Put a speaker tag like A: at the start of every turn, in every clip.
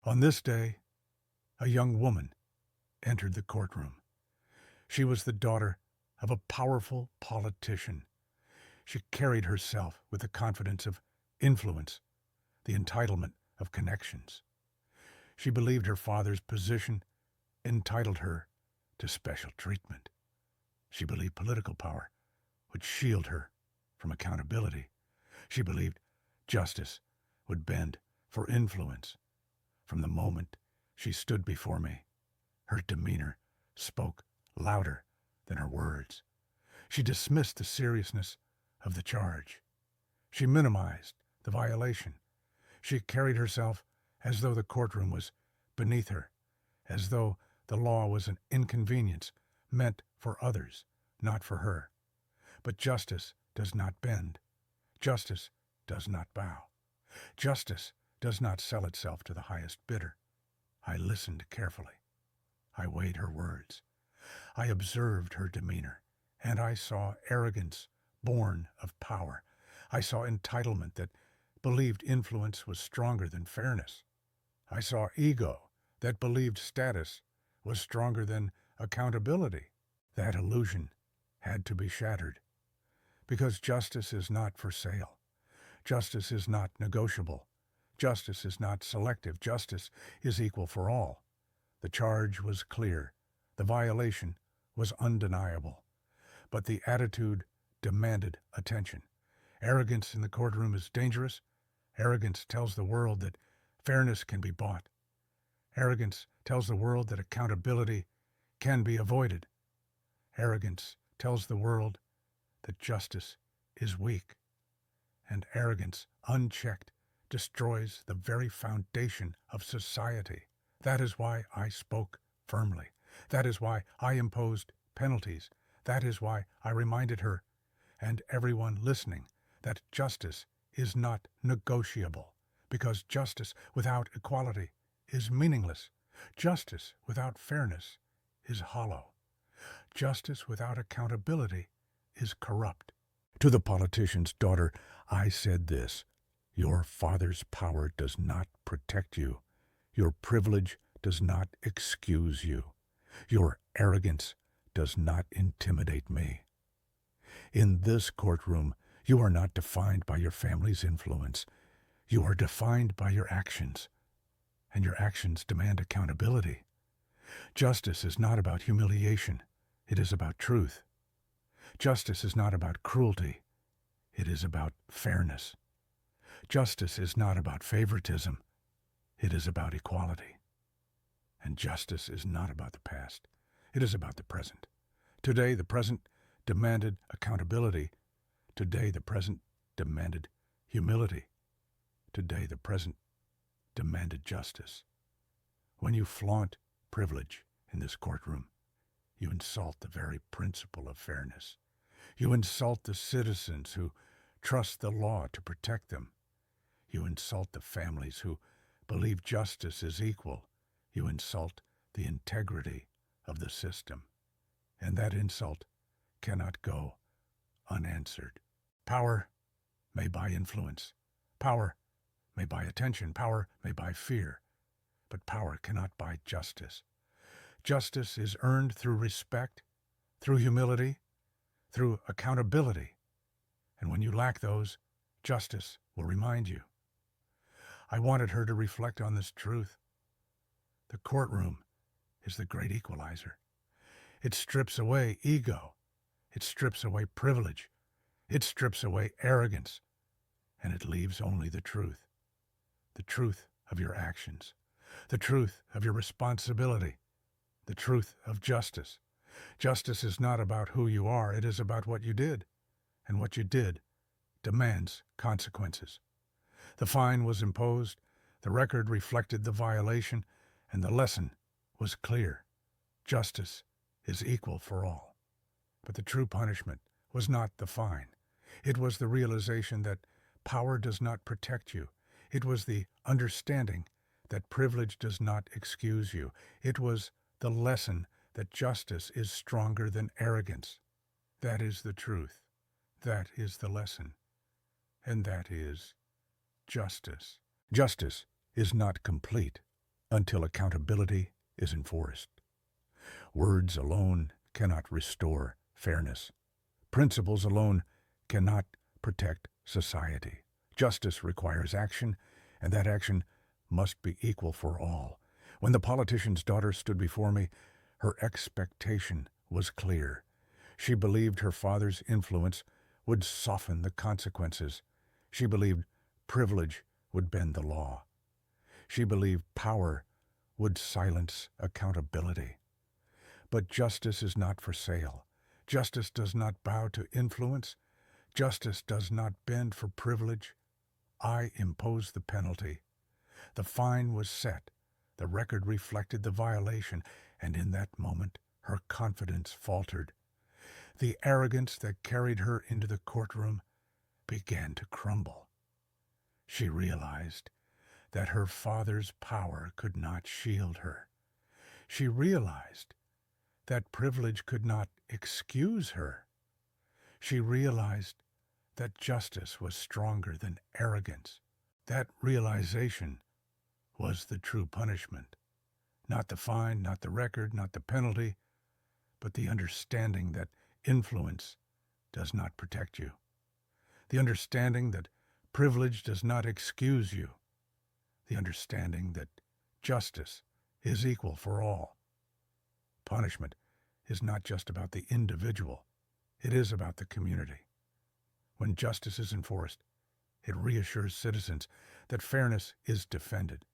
A: On this day, a young woman entered the courtroom. She was the daughter of a powerful politician. She carried herself with the confidence of influence, the entitlement of connections. She believed her father's position entitled her to special treatment. She believed political power would shield her from accountability. She believed justice would bend for influence. From the moment she stood before me, her demeanor spoke louder than her words. She dismissed the seriousness of the charge. She minimized the violation. She carried herself as though the courtroom was beneath her, as though the law was an inconvenience meant for others, not for her. But justice does not bend. Justice does not bow. Justice does not sell itself to the highest bidder. I listened carefully. I weighed her words. I observed her demeanor, and I saw arrogance born of power. I saw entitlement that believed influence was stronger than fairness. I saw ego that believed status was stronger than accountability. That illusion had to be shattered, because justice is not for sale. Justice is not negotiable. Justice is not selective. Justice is equal for all. The charge was clear. The violation was undeniable. But the attitude demanded attention. Arrogance in the courtroom is dangerous. Arrogance tells the world that fairness can be bought. Arrogance tells the world that accountability can be avoided. Arrogance tells the world that justice is weak. And arrogance, unchecked, destroys the very foundation of society. That is why I spoke firmly. That is why I imposed penalties. That is why I reminded her and everyone listening that justice is not negotiable, because justice without equality is meaningless. Justice without fairness is hollow. Justice without accountability is corrupt. To the politician's daughter, I said this: your father's power does not protect you. Your privilege does not excuse you. Your arrogance does not intimidate me. In this courtroom, you are not defined by your family's influence. You are defined by your actions, and your actions demand accountability. Justice is not about humiliation. It is about truth. Justice is not about cruelty. It is about fairness. Justice is not about favoritism. It is about equality. And justice is not about the past. It is about the present. Today, the present demanded accountability. Today, the present demanded humility. Today, the present demanded justice. When you flaunt privilege in this courtroom, you insult the very principle of fairness. You insult the citizens who trust the law to protect them. You insult the families who believe justice is equal. You insult the integrity of the system. And that insult cannot go unanswered. Power may buy influence. Power may buy attention. Power may buy fear. But power cannot buy justice. Justice is earned through respect, through humility, through accountability. And when you lack those, justice will remind you. I wanted her to reflect on this truth. The courtroom is the great equalizer. It strips away ego. It strips away privilege. It strips away arrogance. And it leaves only the truth of your actions, the truth of your responsibility, the truth of justice. Justice is not about who you are. It is about what you did. And what you did demands consequences. The fine was imposed, the record reflected the violation, and the lesson was clear. Justice is equal for all. But the true punishment was not the fine. It was the realization that power does not protect you. It was the understanding that privilege does not excuse you. It was the lesson that justice is stronger than arrogance. That is the truth. That is the lesson. And that is justice. Justice is not complete until accountability is enforced. Words alone cannot restore fairness. Principles alone cannot protect society. Justice requires action, and that action must be equal for all. When the politician's daughter stood before me, her expectation was clear. She believed her father's influence would soften the consequences. She believed privilege would bend the law. She believed power would silence accountability. But justice is not for sale. Justice does not bow to influence. Justice does not bend for privilege. I imposed the penalty. The fine was set. The record reflected the violation, and in that moment her confidence faltered. The arrogance that carried her into the courtroom began to crumble. She realized that her father's power could not shield her. She realized that privilege could not excuse her. She realized that justice was stronger than arrogance. That realization was the true punishment. Not the fine, not the record, not the penalty, but the understanding that influence does not protect you. The understanding that privilege does not excuse you. The understanding that justice is equal for all. Punishment is not just about the individual. It is about the community. When justice is enforced, it reassures citizens that fairness is defended.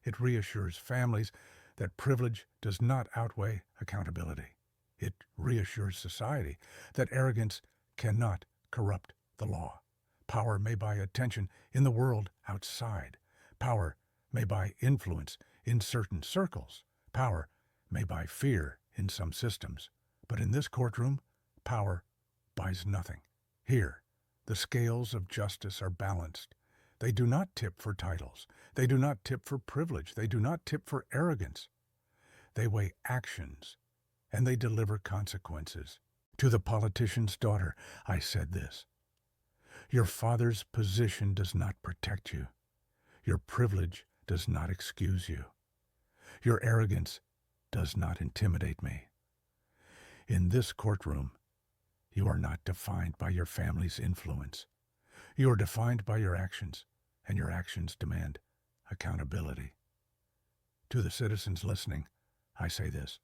A: It reassures families that privilege does not outweigh accountability. It reassures society that arrogance cannot corrupt the law. Power may buy attention in the world outside. Power may buy influence in certain circles. Power may buy fear in some systems. But in this courtroom, power buys nothing. Here, the scales of justice are balanced. They do not tip for titles. They do not tip for privilege. They do not tip for arrogance. They weigh actions, and they deliver consequences. To the politician's daughter, I said this: your father's position does not protect you. Your privilege does not excuse you. Your arrogance does not intimidate me. In this courtroom, you are not defined by your family's influence. You are defined by your actions, and your actions demand accountability. To the citizens listening, I say this: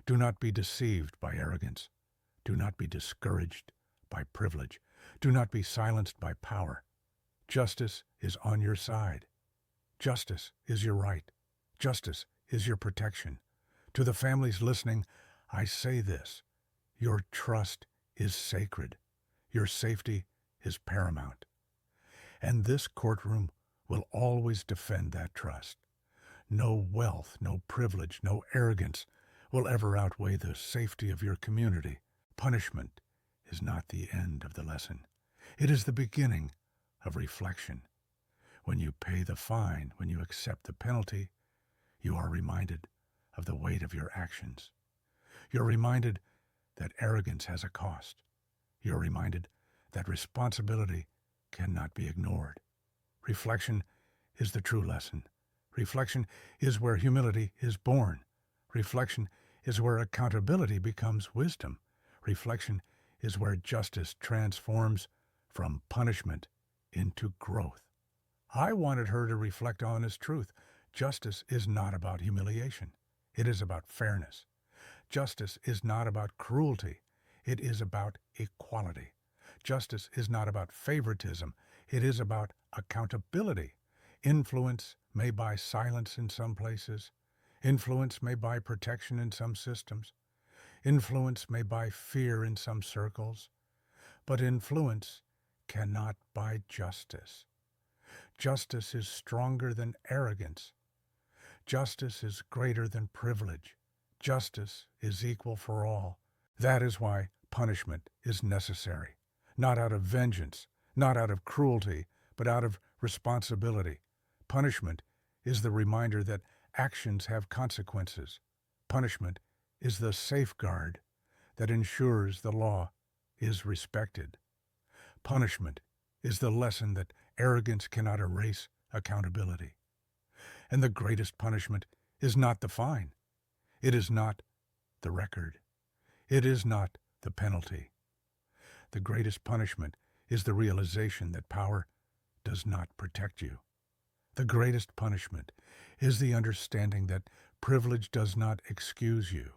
A: do not be deceived by arrogance. Do not be discouraged by privilege. Do not be silenced by power. Justice is on your side. Justice is your right. Justice is your protection. To the families listening, I say this: your trust is sacred. Your safety is paramount. And this courtroom will always defend that trust. No wealth, no privilege, no arrogance will ever outweigh the safety of your community. Punishment is not the end of the lesson. It is the beginning of reflection. When you pay the fine, when you accept the penalty, you are reminded of the weight of your actions. You're reminded that arrogance has a cost. You're reminded that responsibility cannot be ignored. Reflection is the true lesson. Reflection is where humility is born. Reflection is where accountability becomes wisdom. Reflection is where justice transforms from punishment into growth. I wanted her to reflect on this truth. Justice is not about humiliation. It is about fairness. Justice is not about cruelty. It is about equality. Justice is not about favoritism. It is about accountability. Influence may buy silence in some places. Influence may buy protection in some systems. Influence may buy fear in some circles. But influence cannot buy justice. Justice is stronger than arrogance. Justice is greater than privilege. Justice is equal for all. That is why punishment is necessary. Not out of vengeance, not out of cruelty, but out of responsibility. Punishment is the reminder that actions have consequences. Punishment is the safeguard that ensures the law is respected. Punishment is the lesson that arrogance cannot erase accountability. And the greatest punishment is not the fine. It is not the record. It is not the penalty. The greatest punishment is the realization that power does not protect you. The greatest punishment is the understanding that privilege does not excuse you.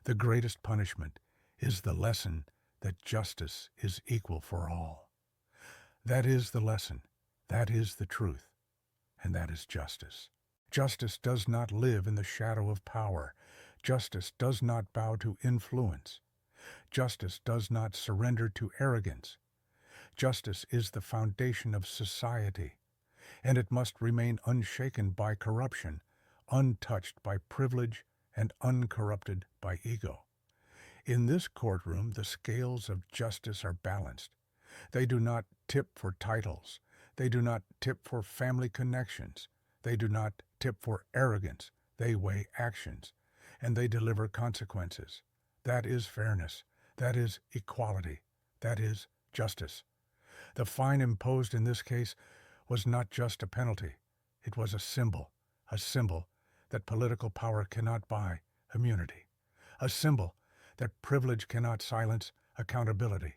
A: The greatest punishment is the lesson that justice is equal for all. That is the lesson, that is the truth, and that is justice. Justice does not live in the shadow of power. Justice does not bow to influence. Justice does not surrender to arrogance. Justice is the foundation of society, and it must remain unshaken by corruption, untouched by privilege, and uncorrupted by ego. In this courtroom, the scales of justice are balanced. They do not tip for titles. They do not tip for family connections. They do not tip for arrogance. They weigh actions, and they deliver consequences. That is fairness. That is equality. That is justice. The fine imposed in this case was not just a penalty. It was a symbol that political power cannot buy immunity, a symbol that privilege cannot silence accountability,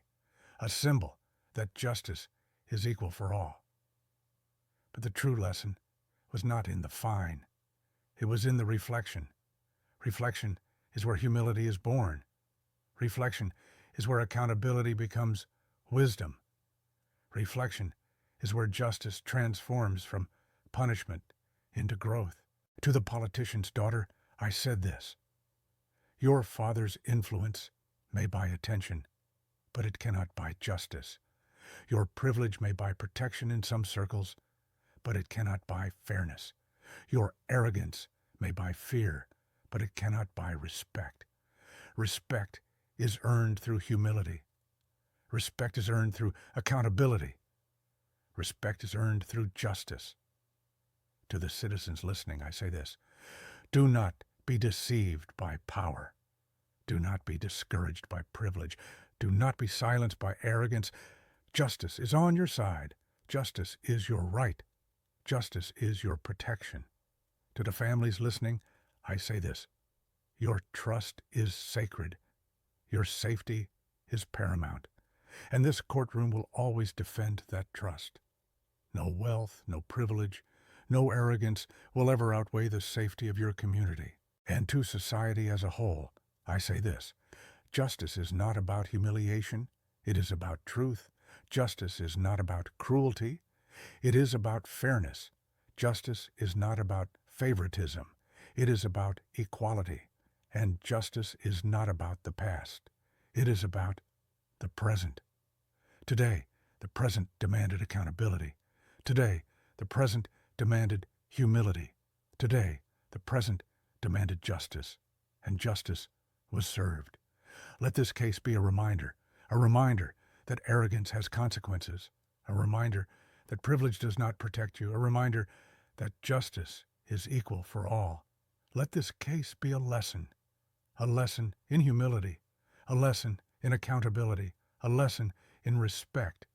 A: a symbol that justice is equal for all. But the true lesson was not in the fine. It was in the reflection. Reflection is where humility is born. Reflection is where accountability becomes wisdom. Reflection is where justice transforms from punishment into growth. To the politician's daughter, I said this: your father's influence may buy attention, but it cannot buy justice. Your privilege may buy protection in some circles, but it cannot buy fairness. Your arrogance may buy fear, but it cannot buy respect. Respect is earned through humility. Respect is earned through accountability. Respect is earned through justice. To the citizens listening, I say this: do not be deceived by power. Do not be discouraged by privilege. Do not be silenced by arrogance. Justice is on your side. Justice is your right. Justice is your protection. To the families listening, I say this: your trust is sacred. Your safety is paramount. And this courtroom will always defend that trust. No wealth, no privilege, no arrogance will ever outweigh the safety of your community. And to society as a whole, I say this: justice is not about humiliation. It is about truth. Justice is not about cruelty. It is about fairness. Justice is not about favoritism. It is about equality. And justice is not about the past. It is about the present. Today, the present demanded accountability. Today, the present demanded humility. Today, the present demanded justice, and justice was served. Let this case be a reminder that arrogance has consequences, a reminder that privilege does not protect you, a reminder that justice is equal for all. Let this case be a lesson in humility, a lesson in accountability, a lesson in respect,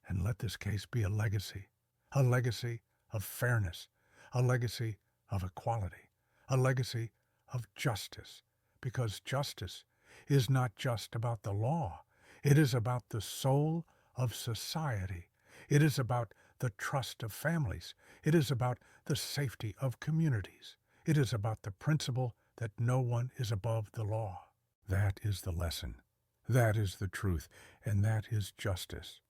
A: and let this case be a legacy of fairness, a legacy of equality, a legacy of justice, because justice is not just about the law. It is about the soul of society. It is about the trust of families. It is about the safety of communities. It is about the principle that no one is above the law. That is the lesson. That is the truth, and that is justice.